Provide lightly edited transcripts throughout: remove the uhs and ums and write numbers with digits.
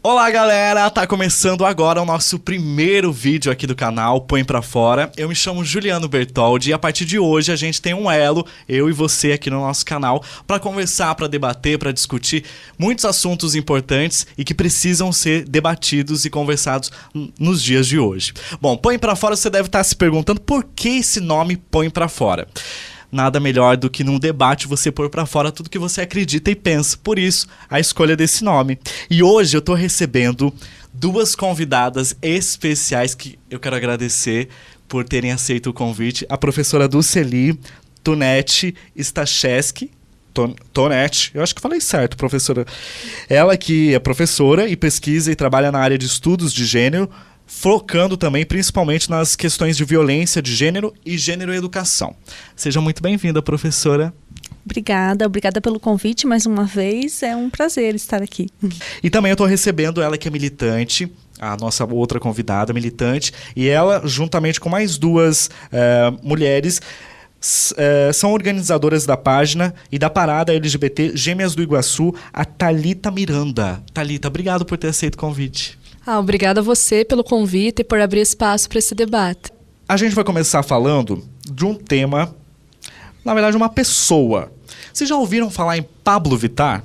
Olá galera, tá começando agora o nosso primeiro vídeo aqui do canal Põe Pra Fora. Eu me chamo Juliano Bertoldi e a partir de hoje a gente tem um elo, eu e você aqui no nosso canal, pra conversar, pra debater, pra discutir muitos assuntos importantes e que precisam ser debatidos e conversados nos dias de hoje. Bom, Põe Pra Fora, você deve estar se perguntando por que esse nome Põe Pra Fora. Nada melhor do que num debate você pôr pra fora tudo que você acredita e pensa. Por isso, a escolha desse nome. E hoje eu tô recebendo duas convidadas especiais que eu quero agradecer por terem aceito o convite. A professora Dulceli Tonetti Stachewski. Tonetti, eu acho que falei certo, professora. Ela que é professora e pesquisa e trabalha na área de estudos de gênero, focando também principalmente nas questões de violência de gênero e gênero e educação. Seja muito bem-vinda, professora. Obrigada pelo convite mais uma vez, é um prazer estar aqui. E também eu estou recebendo ela que é militante, a nossa outra convidada militante, e ela, juntamente com mais duas mulheres, são organizadoras da página e da parada LGBT Gêmeas do Iguaçu, a Thalita Miranda. Thalita, obrigado por ter aceito o convite. Obrigada a você pelo convite e por abrir espaço para esse debate. A gente vai começar falando de um tema, na verdade uma pessoa. Vocês já ouviram falar em Pablo Vittar?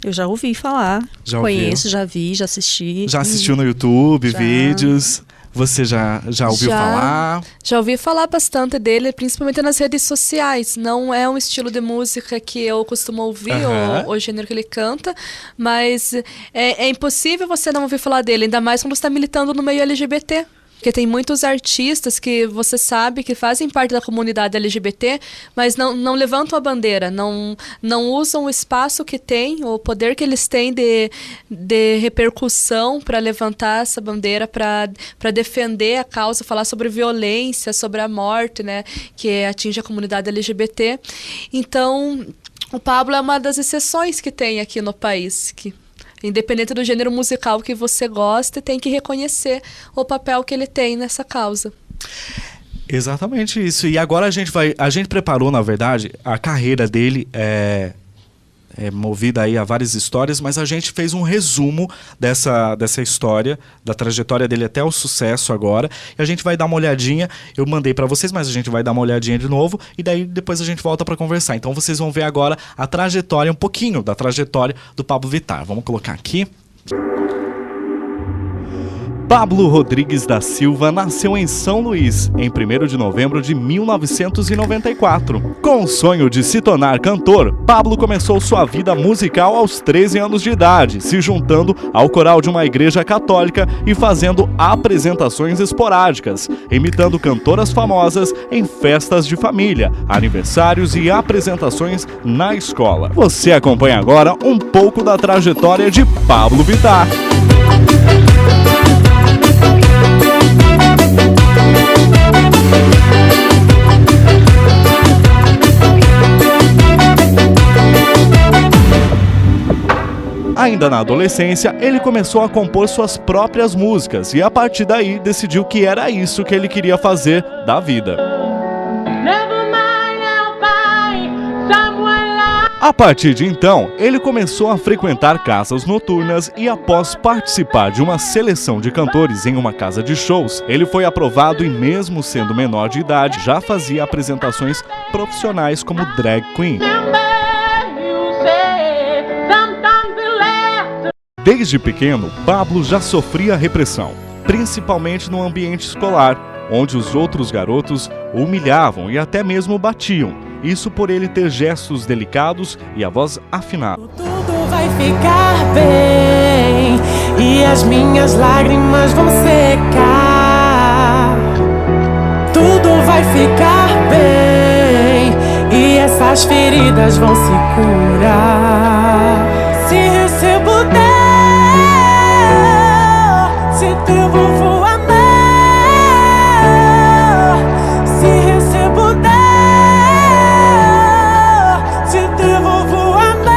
Eu já ouvi falar, conheço, ouviu? Já vi, já assisti. Já assistiu no YouTube, Já. Vídeos? Você já ouviu falar? Já ouvi falar bastante dele, principalmente nas redes sociais. Não é um estilo de música que eu costumo ouvir, o gênero que ele canta, mas é impossível você não ouvir falar dele, ainda mais quando você está militando no meio LGBT. Porque tem muitos artistas que você sabe que fazem parte da comunidade LGBT, mas não levantam a bandeira, não usam o espaço que tem, o poder que eles têm de repercussão para levantar essa bandeira, para defender a causa, falar sobre violência, sobre a morte, né, que atinge a comunidade LGBT. Então, o Pablo é uma das exceções que tem aqui no país, que independente do gênero musical que você gosta, tem que reconhecer o papel que ele tem nessa causa. Exatamente isso. E agora a gente preparou, na verdade, a carreira dele é movida aí a várias histórias, mas a gente fez um resumo dessa história, da trajetória dele até o sucesso agora, e a gente vai dar uma olhadinha, eu mandei pra vocês, mas a gente vai dar uma olhadinha de novo, e daí depois a gente volta pra conversar. Então vocês vão ver agora a trajetória, um pouquinho da trajetória do Pablo Vittar. Vamos colocar aqui. Pablo Rodrigues da Silva nasceu em São Luís, em 1º de novembro de 1994. Com o sonho de se tornar cantor, Pablo começou sua vida musical aos 13 anos de idade, se juntando ao coral de uma igreja católica e fazendo apresentações esporádicas, imitando cantoras famosas em festas de família, aniversários e apresentações na escola. Você acompanha agora um pouco da trajetória de Pablo Vittar. Ainda na adolescência, ele começou a compor suas próprias músicas e a partir daí decidiu que era isso que ele queria fazer da vida. A partir de então, ele começou a frequentar casas noturnas e após participar de uma seleção de cantores em uma casa de shows, ele foi aprovado e mesmo sendo menor de idade, já fazia apresentações profissionais como drag queen. Desde pequeno, Pablo já sofria repressão, principalmente no ambiente escolar, onde os outros garotos o humilhavam e até mesmo batiam. Isso por ele ter gestos delicados e a voz afinada. Tudo vai ficar bem e as minhas lágrimas vão secar. Tudo vai ficar bem e essas feridas vão se curar. Se eu puder, se teu vovô amar, se eu puder, se teu vovô amar.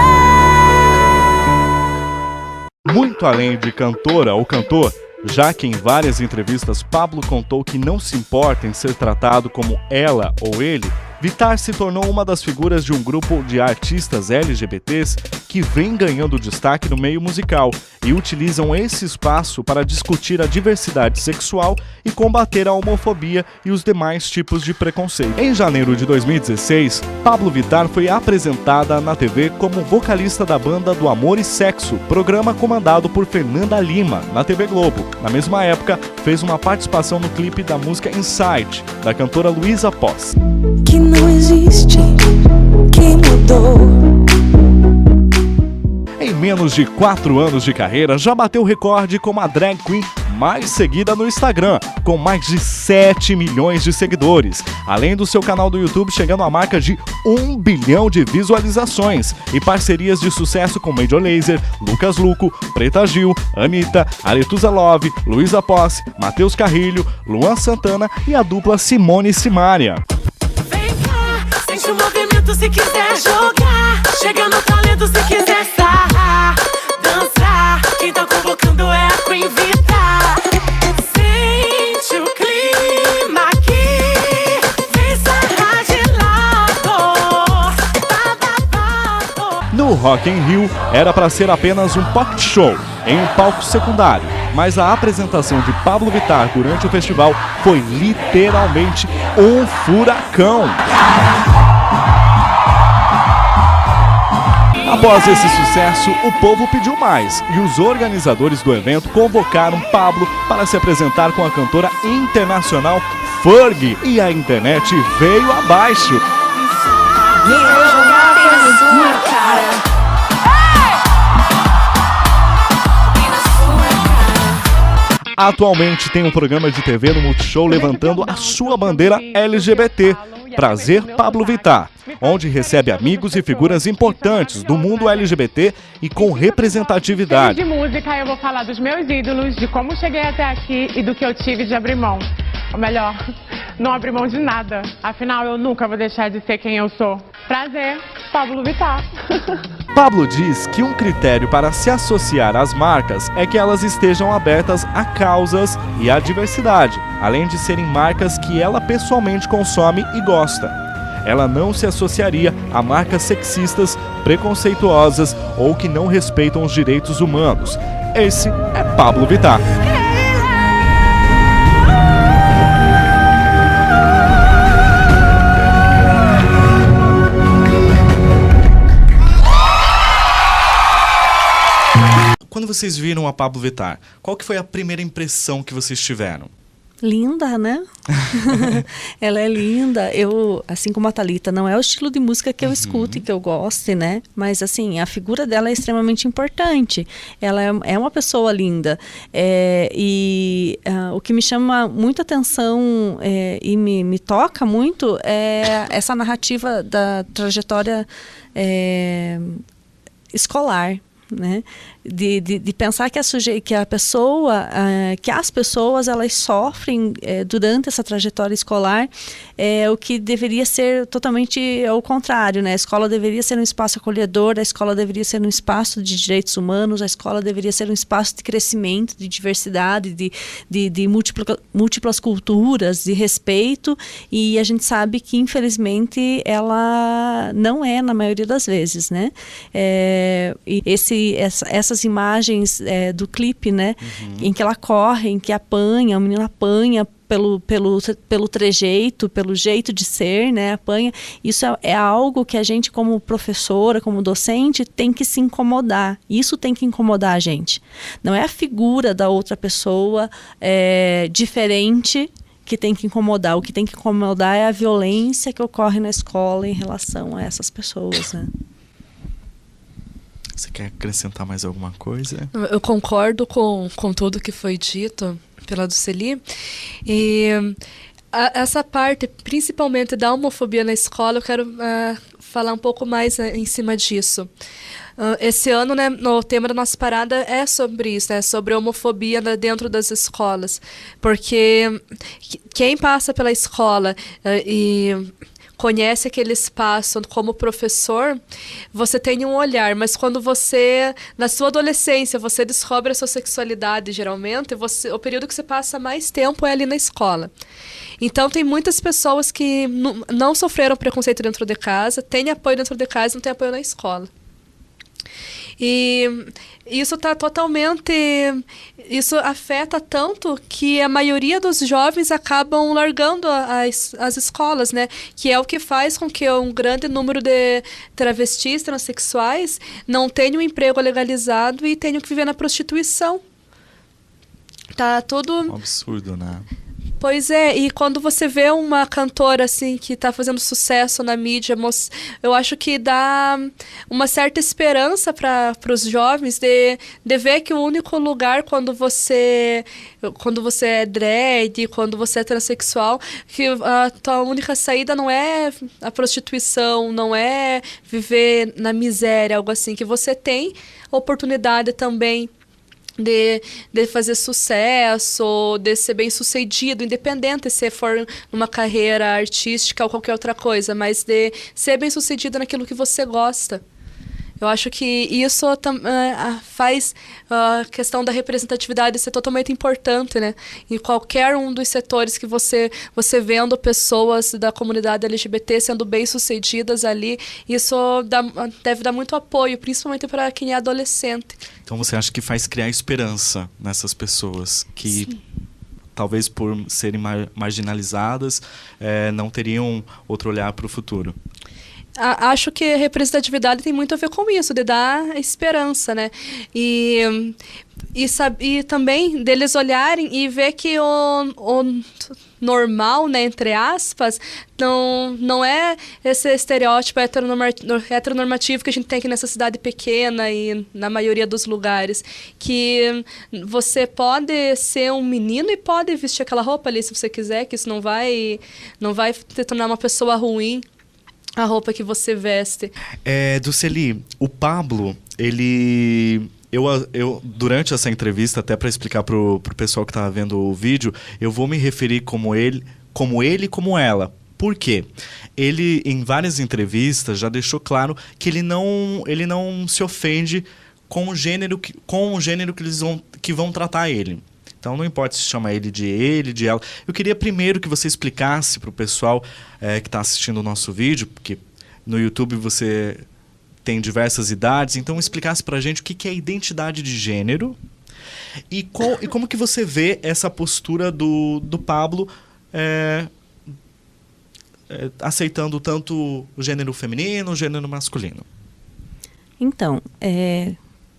Muito além de cantora ou cantor, já que em várias entrevistas Pablo contou que não se importa em ser tratado como ela ou ele, Vittar se tornou uma das figuras de um grupo de artistas LGBTs que vem ganhando destaque no meio musical e utilizam esse espaço para discutir a diversidade sexual e combater a homofobia e os demais tipos de preconceito. Em janeiro de 2016, Pabllo Vittar foi apresentada na TV como vocalista da banda Do Amor e Sexo, programa comandado por Fernanda Lima, na TV Globo. Na mesma época, fez uma participação no clipe da música Inside, da cantora Luísa Posse. Que não existe, que mudou. Em menos de 4 anos de carreira, já bateu recorde como a drag queen mais seguida no Instagram, com mais de 7 milhões de seguidores, além do seu canal do YouTube chegando à marca de 1 bilhão de visualizações e parcerias de sucesso com Major Lazer, Lucas Luco, Preta Gil, Anitta, Aretusa Love, Luísa Posse, Matheus Carrilho, Luan Santana e a dupla Simone e Simaria. Vem cá, sente o movimento se quiser jogar. Chega no talento se quiser sarrar, dançar. Quem tá convocando é a Queen Vittar. Sente o clima aqui, vem sarrar de lado. No Rock in Rio, era para ser apenas um pocket show, em um palco secundário, mas a apresentação de Pabllo Vittar durante o festival foi literalmente um furacão. Após esse sucesso, o povo pediu mais e os organizadores do evento convocaram Pabllo para se apresentar com a cantora internacional Fergie e a internet veio abaixo. Atualmente tem um programa de TV no Multishow levantando a sua bandeira LGBT, Prazer Pabllo Vittar, onde recebe amigos e figuras importantes do mundo LGBT e com representatividade. De música eu vou falar dos meus ídolos, de como cheguei até aqui e do que eu tive de abrir mão. Ou melhor, não abrir mão de nada. Afinal, eu nunca vou deixar de ser quem eu sou. Prazer, Pabllo Vittar. Pabllo diz que um critério para se associar às marcas é que elas estejam abertas a causas e à diversidade, além de serem marcas que ela pessoalmente consome e gosta. Ela não se associaria a marcas sexistas, preconceituosas ou que não respeitam os direitos humanos. Esse é Pabllo Vittar. Quando vocês viram a Pabllo Vittar, qual que foi a primeira impressão que vocês tiveram? Linda, né? Ela é linda. Eu, assim como a Thalita, não é o estilo de música que eu escuto e que eu goste, né? Mas, assim, a figura dela é extremamente importante. Ela é uma pessoa linda. O que me chama muita atenção e me toca muito é essa narrativa da trajetória escolar. Né? De pensar que as pessoas elas sofrem durante essa trajetória escolar, o que deveria ser totalmente ao contrário, né? A escola deveria ser um espaço acolhedor, a escola deveria ser um espaço de direitos humanos, a escola deveria ser um espaço de crescimento, de diversidade, de múltiplas culturas, de respeito, e a gente sabe que infelizmente ela não é na maioria das vezes, né? E essas imagens do clipe, né? Em que ela corre, em que apanha, a menina apanha pelo trejeito, pelo jeito de ser, né? Apanha. Isso é algo que a gente, como professora, como docente, tem que se incomodar. Isso tem que incomodar a gente. Não é a figura da outra pessoa diferente que tem que incomodar. O que tem que incomodar é a violência que ocorre na escola em relação a essas pessoas, né? Você quer acrescentar mais alguma coisa? Eu concordo com tudo que foi dito pela Duceli. E essa parte, principalmente da homofobia na escola, eu quero falar um pouco mais em cima disso. Esse ano, né, o tema da nossa parada é sobre isso, né, sobre a homofobia dentro das escolas. Porque quem passa pela escola e conhece aquele espaço como professor, você tem um olhar, mas quando você, na sua adolescência, você descobre a sua sexualidade, geralmente, o período que você passa mais tempo é ali na escola. Então, tem muitas pessoas que não sofreram preconceito dentro de casa, têm apoio dentro de casa e não têm apoio na escola. E isso está totalmente... Isso afeta tanto que a maioria dos jovens acabam largando as escolas, né? Que é o que faz com que um grande número de travestis, transexuais, não tenham um emprego legalizado e tenham que viver na prostituição. Tá tudo... Um absurdo, né? Pois é, e quando você vê uma cantora assim que está fazendo sucesso na mídia, eu acho que dá uma certa esperança para os jovens de ver que o único lugar quando você é drag, quando você é transexual, que a tua única saída não é a prostituição, não é viver na miséria, algo assim, que você tem oportunidade também de fazer sucesso, de ser bem-sucedido, independente se for numa carreira artística ou qualquer outra coisa, mas de ser bem-sucedido naquilo que você gosta. Eu acho que isso faz a questão da representatividade ser totalmente importante, né? Em qualquer um dos setores que você vendo pessoas da comunidade LGBT sendo bem-sucedidas ali, isso deve dar muito apoio, principalmente para quem é adolescente. Então você acha que faz criar esperança nessas pessoas que... Sim. Talvez por serem marginalizadas, não teriam outro olhar para o futuro. Acho que a representatividade tem muito a ver com isso, de dar esperança, né? E também deles olharem e ver que o normal, né, entre aspas, não é esse estereótipo heteronormativo que a gente tem aqui nessa cidade pequena e na maioria dos lugares. Que você pode ser um menino e pode vestir aquela roupa ali se você quiser, que isso não vai te tornar uma pessoa ruim. A roupa que você veste. Duceli, o Pablo, ele... Eu durante essa entrevista, até para explicar pro pessoal que tá vendo o vídeo, eu vou me referir como ele e como ela. Por quê? Ele, em várias entrevistas, já deixou claro que ele não se ofende com o gênero que vão tratar ele. Então, não importa se chama ele, de ela. Eu queria primeiro que você explicasse para o pessoal que está assistindo o nosso vídeo, porque no YouTube você tem diversas idades, então explicasse para a gente o que é identidade de gênero e como que você vê essa postura do Pablo aceitando tanto o gênero feminino, o gênero masculino. Então,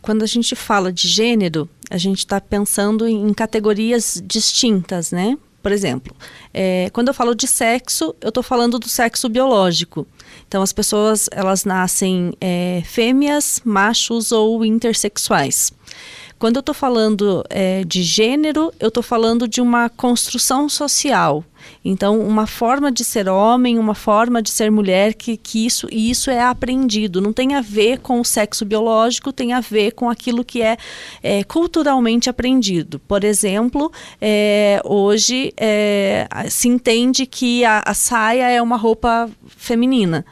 quando a gente fala de gênero, a gente está pensando em categorias distintas, né? Por exemplo, quando eu falo de sexo, eu estou falando do sexo biológico. Então, as pessoas, elas nascem fêmeas, machos ou intersexuais. Quando eu estou falando de gênero, eu estou falando de uma construção social. Então, uma forma de ser homem, uma forma de ser mulher, que isso é aprendido. Não tem a ver com o sexo biológico, tem a ver com aquilo que é culturalmente aprendido. Por exemplo, hoje se entende que a saia é uma roupa feminina.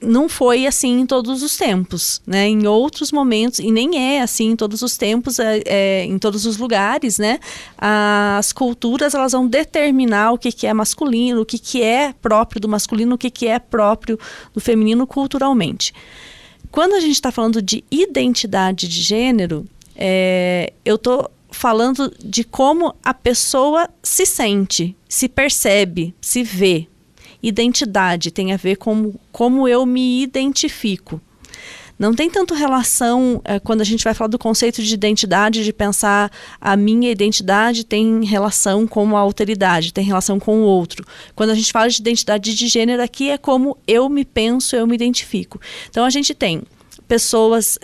Não foi assim em todos os tempos, né? Em outros momentos, e nem é assim em todos os tempos, em todos os lugares, né? As culturas, elas vão determinar o que é masculino, o que é próprio do masculino, o que é próprio do feminino culturalmente. Quando a gente está falando de identidade de gênero, eu estou falando de como a pessoa se sente, se percebe, se vê. Identidade tem a ver com como eu me identifico. Não tem tanto relação, quando a gente vai falar do conceito de identidade, de pensar a minha identidade tem relação com a alteridade, tem relação com o outro. Quando a gente fala de identidade de gênero, aqui é como eu me penso, eu me identifico. Então, a gente tem pessoas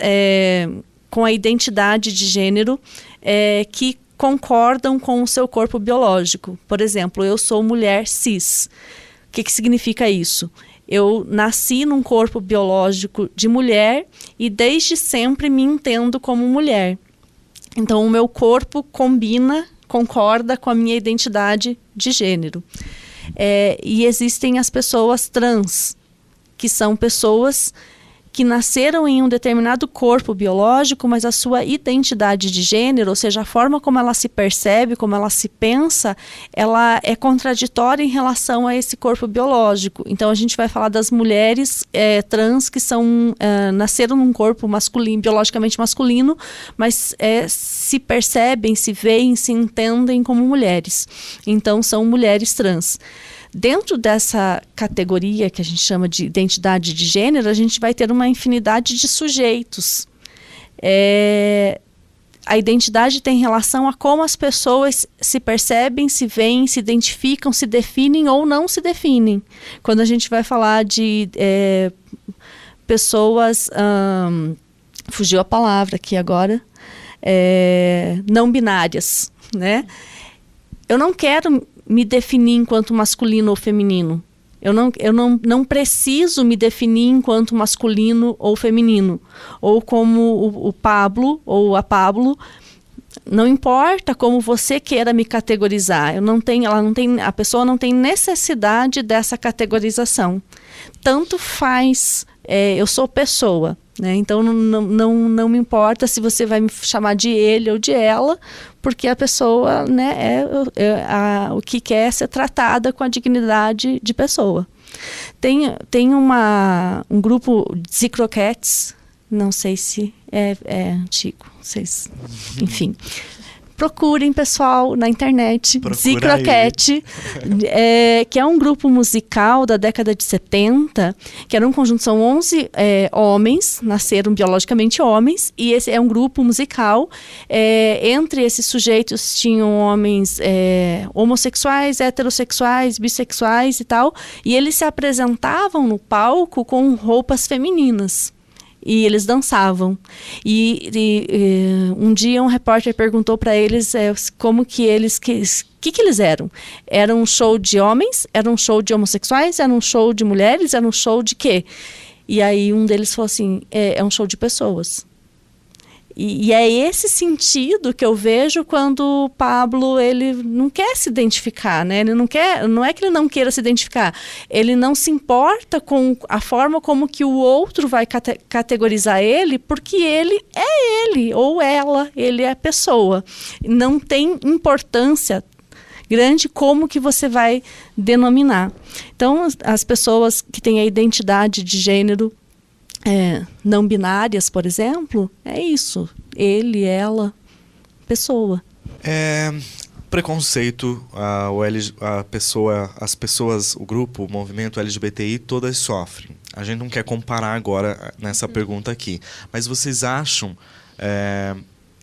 com a identidade de gênero que concordam com o seu corpo biológico. Por exemplo, eu sou mulher cis. O que significa isso? Eu nasci num corpo biológico de mulher e desde sempre me entendo como mulher. Então, o meu corpo concorda com a minha identidade de gênero. E existem as pessoas trans, que são pessoas que nasceram em um determinado corpo biológico, mas a sua identidade de gênero, ou seja, a forma como ela se percebe, como ela se pensa, ela é contraditória em relação a esse corpo biológico. Então, a gente vai falar das mulheres trans que nasceram num corpo masculino, biologicamente masculino, mas se percebem, se veem, se entendem como mulheres. Então, são mulheres trans. Dentro dessa categoria que a gente chama de identidade de gênero, a gente vai ter uma infinidade de sujeitos. A identidade tem relação a como as pessoas se percebem, se veem, se identificam, se definem ou não se definem. Quando a gente vai falar de pessoas, fugiu a palavra aqui agora, não binárias, né? Eu não quero me definir enquanto masculino ou feminino. Eu não preciso me definir enquanto masculino ou feminino. Ou como o Pablo ou a Pablo. Não importa como você queira me categorizar. A pessoa não tem necessidade dessa categorização. Tanto faz, eu sou pessoa. Né? Então não me importa se você vai me chamar de ele ou de ela, porque a pessoa, né, o que quer é ser tratada com a dignidade de pessoa. Tem um grupo de Croquettes, não sei se é antigo, vocês, enfim. Procurem, pessoal, na internet, Zicroquete, que é um grupo musical da década de 70, que era um conjunto, são 11 homens, nasceram biologicamente homens, e esse é um grupo musical. Entre esses sujeitos tinham homens homossexuais, heterossexuais, bissexuais e tal, e eles se apresentavam no palco com roupas femininas. E eles dançavam. E um dia um repórter perguntou para eles como que eles... que eles eram? Era um show de homens? Era um show de homossexuais? Era um show de mulheres? Era um show de quê? E aí um deles falou assim, é um show de pessoas. E é esse sentido que eu vejo quando o Pablo, ele não quer se identificar, né? Ele não é que ele não queira se identificar, ele não se importa com a forma como que o outro vai categorizar ele, porque ele é ele, ou ela, ele é a pessoa. Não tem importância grande como que você vai denominar. Então, as pessoas que têm a identidade de gênero não binárias, por exemplo, é isso. Ele, ela, pessoa. Preconceito, as pessoas, o grupo, o movimento LGBTI, todas sofrem. A gente não quer comparar agora nessa pergunta aqui. Mas vocês acham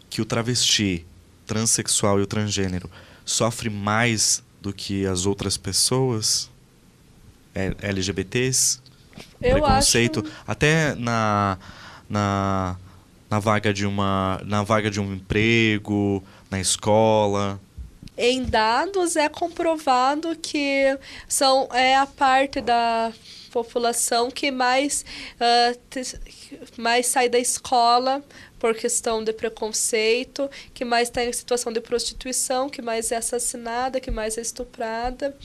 que o travesti, transexual e o transgênero sofre mais do que as outras pessoas LGBTs? Preconceito, acho... até na vaga de um emprego, na escola. Em dados é comprovado que é a parte da população que mais sai da escola por questão de preconceito, que mais está em situação de prostituição, que mais é assassinada, que mais é estuprada.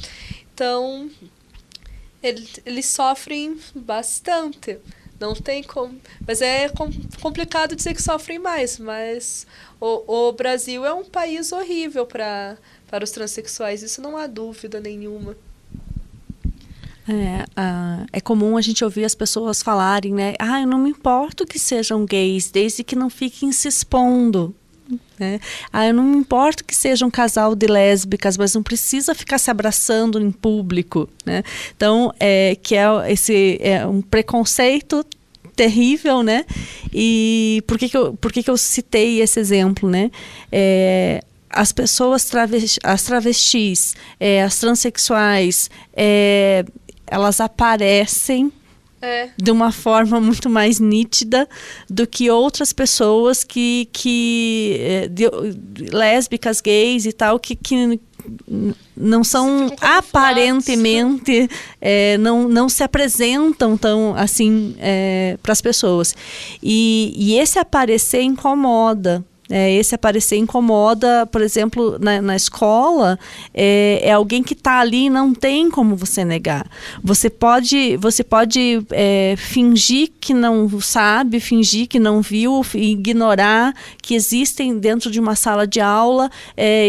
Então, eles sofrem bastante. Não tem como. Mas é complicado dizer que sofrem mais. Mas o Brasil é um país horrível para os transexuais. Isso não há dúvida nenhuma. É comum a gente ouvir as pessoas falarem, né? Eu não me importo que sejam gays, desde que não fiquem se expondo. Né? Eu não me importo que seja um casal de lésbicas, mas não precisa ficar se abraçando em público, né? Então, esse é um preconceito terrível, né? E por que eu citei esse exemplo, né? As pessoas as travestis, as transexuais, elas aparecem de uma forma muito mais nítida do que outras pessoas lésbicas, gays e tal, que não são aparentemente, não se apresentam tão assim para as pessoas. E esse aparecer incomoda. Esse aparecer incomoda, por exemplo, na escola, é alguém que está ali e não tem como você negar. Você pode fingir que não sabe, fingir que não viu, ignorar que existem dentro de uma sala de aula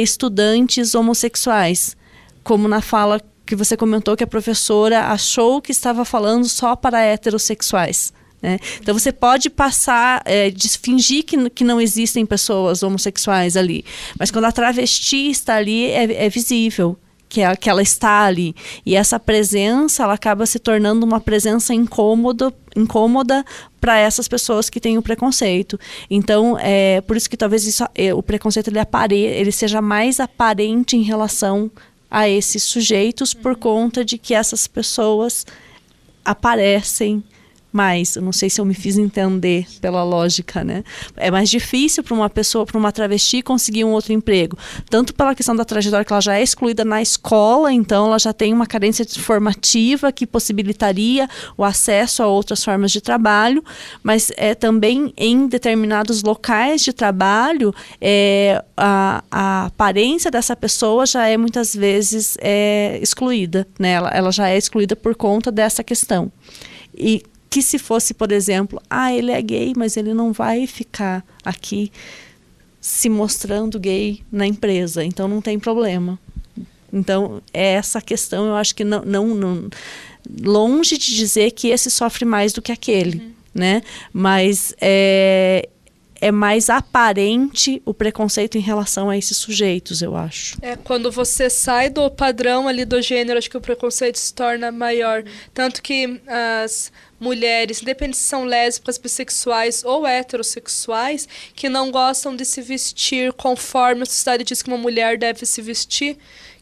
estudantes homossexuais, como na fala que você comentou que a professora achou que estava falando só para heterossexuais. Então você pode passar, fingir que não existem pessoas homossexuais ali, mas quando a travesti está ali é visível que ela está ali, e essa presença ela acaba se tornando uma presença incômoda para essas pessoas que têm o preconceito. Então por isso que talvez o preconceito ele seja mais aparente em relação a esses sujeitos, por conta de que essas pessoas aparecem mais. Eu não sei se eu me fiz entender pela lógica, né? É mais difícil para uma pessoa, para uma travesti, conseguir um outro emprego. Tanto pela questão da trajetória, que ela já é excluída na escola, então ela já tem uma carência formativa que possibilitaria o acesso a outras formas de trabalho, mas também em determinados locais de trabalho, a aparência dessa pessoa já é muitas vezes excluída, né? Ela já é excluída por conta dessa questão. E que se fosse, por exemplo, ele é gay, mas ele não vai ficar aqui se mostrando gay na empresa, então não tem problema. Então, essa questão, eu acho que não longe de dizer que esse sofre mais do que aquele, né? Mas é mais aparente o preconceito em relação a esses sujeitos, eu acho. Quando você sai do padrão ali do gênero, acho que o preconceito se torna maior. Tanto que as mulheres, independente se são lésbicas, bissexuais ou heterossexuais, que não gostam de se vestir conforme a sociedade diz que uma mulher deve se vestir,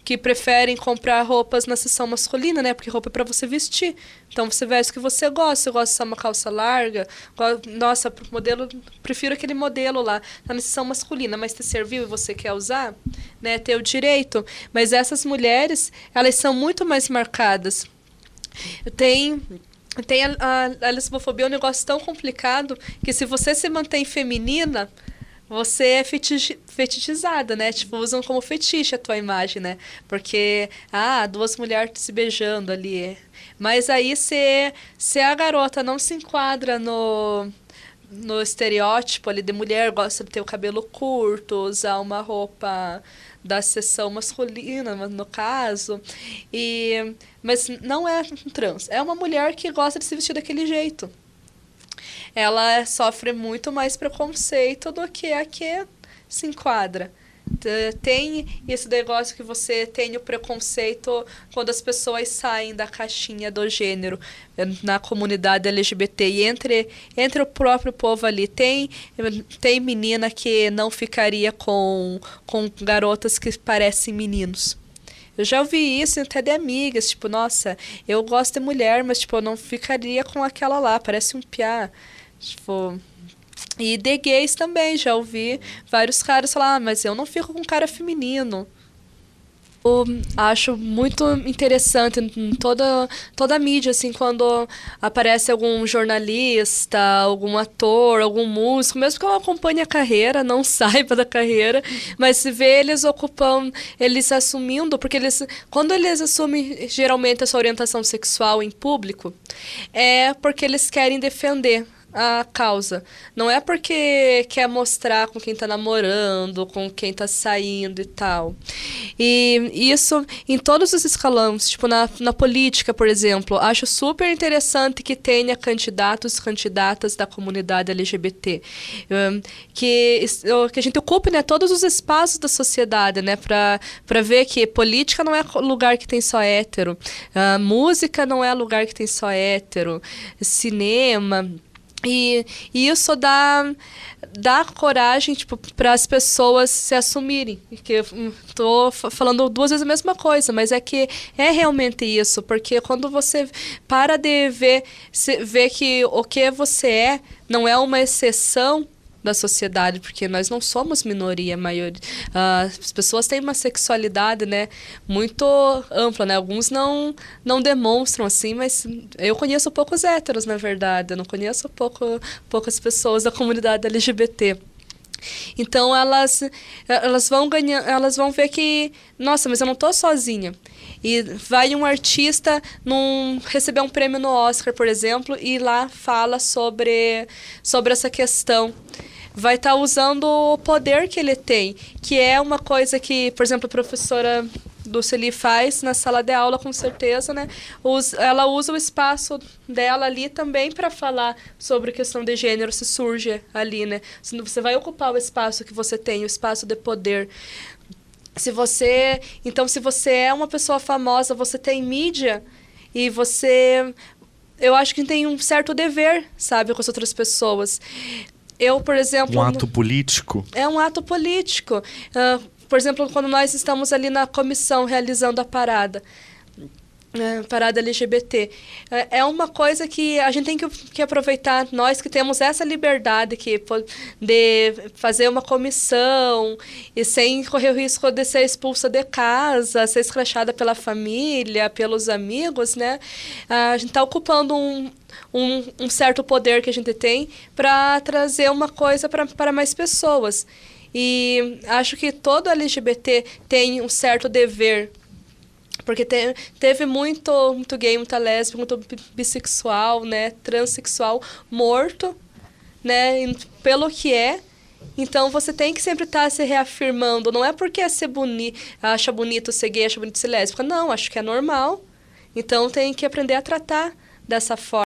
que preferem comprar roupas na seção masculina, né? Porque roupa é para você vestir. Então você veste o que você gosta. Você gosta de usar uma calça larga? Nossa, modelo, prefiro aquele modelo lá. Tá na seção masculina, mas te serviu e você quer usar? Né? Ter o direito. Mas essas mulheres, elas são muito mais marcadas. Tem a lesbofobia, é um negócio tão complicado que se você se mantém feminina, você é fetichizada, né? Tipo, usam como fetiche a tua imagem, né? Porque, duas mulheres se beijando ali. Mas aí, se a garota não se enquadra no estereótipo ali de mulher, gosta de ter o cabelo curto, usar uma roupa da seção masculina, no caso, mas não é trans. É uma mulher que gosta de se vestir daquele jeito. Ela sofre muito mais preconceito do que a que se enquadra. Tem esse negócio que você tem o preconceito quando as pessoas saem da caixinha do gênero na comunidade LGBT e entre o próprio povo ali. Tem menina que não ficaria com garotas que parecem meninos. Eu já ouvi isso até de amigas, tipo, nossa, eu gosto de mulher, mas tipo, eu não ficaria com aquela lá, parece um piá. Tipo, e de gays também, já ouvi vários caras falar, mas eu não fico com um cara feminino. Eu acho muito interessante em toda a mídia, assim, quando aparece algum jornalista, algum ator, algum músico, mesmo que eu acompanhe a carreira, não saiba da carreira, mas se vê eles assumindo, porque quando eles assumem geralmente a sua orientação sexual em público, é porque eles querem defender a causa. Não é porque quer mostrar com quem tá namorando, com quem tá saindo e tal. E isso em todos os escalões, tipo na política, por exemplo, acho super interessante que tenha candidatos e candidatas da comunidade LGBT. Que a gente ocupe, né, todos os espaços da sociedade, né, pra ver que política não é lugar que tem só hétero, música não é lugar que tem só hétero, cinema. E isso dá coragem, tipo, para as pessoas se assumirem. Que eu tô falando duas vezes a mesma coisa, mas é que é realmente isso, porque quando você para de ver que o que você não é uma exceção da sociedade, porque nós não somos minoria, maioria. As pessoas têm uma sexualidade, né, muito ampla, né? Alguns não demonstram assim, mas eu conheço poucos héteros, na verdade. Eu não conheço poucas pessoas da comunidade LGBT. Então elas vão ganhar, elas vão ver que, nossa, mas eu não tô sozinha. E vai um artista receber um prêmio no Oscar, por exemplo, e lá fala sobre essa questão. Vai estar usando o poder que ele tem, que é uma coisa que, por exemplo, a professora Lucely faz na sala de aula, com certeza, né? Ela usa o espaço dela ali também para falar sobre questão de gênero, se surge ali, né? Você vai ocupar o espaço que você tem, o espaço de poder. Então, se você é uma pessoa famosa, você tem mídia e eu acho que tem um certo dever, sabe, com as outras pessoas. Eu, por exemplo... Um ato político? É um ato político. Por exemplo, quando nós estamos ali na comissão realizando a parada LGBT, é uma coisa que a gente tem que aproveitar, nós que temos essa liberdade de fazer uma comissão e sem correr o risco de ser expulsa de casa, ser escrachada pela família, pelos amigos, né? A gente está ocupando um certo poder que a gente tem para trazer uma coisa para mais pessoas. E acho que todo LGBT tem um certo dever, porque teve muito gay, muita lésbica, muito bissexual, né, transexual morto, né, pelo que é. Então você tem que sempre estar se reafirmando. Não é porque acha bonito ser gay, acha bonito ser lésbica. Não, acho que é normal. Então tem que aprender a tratar dessa forma.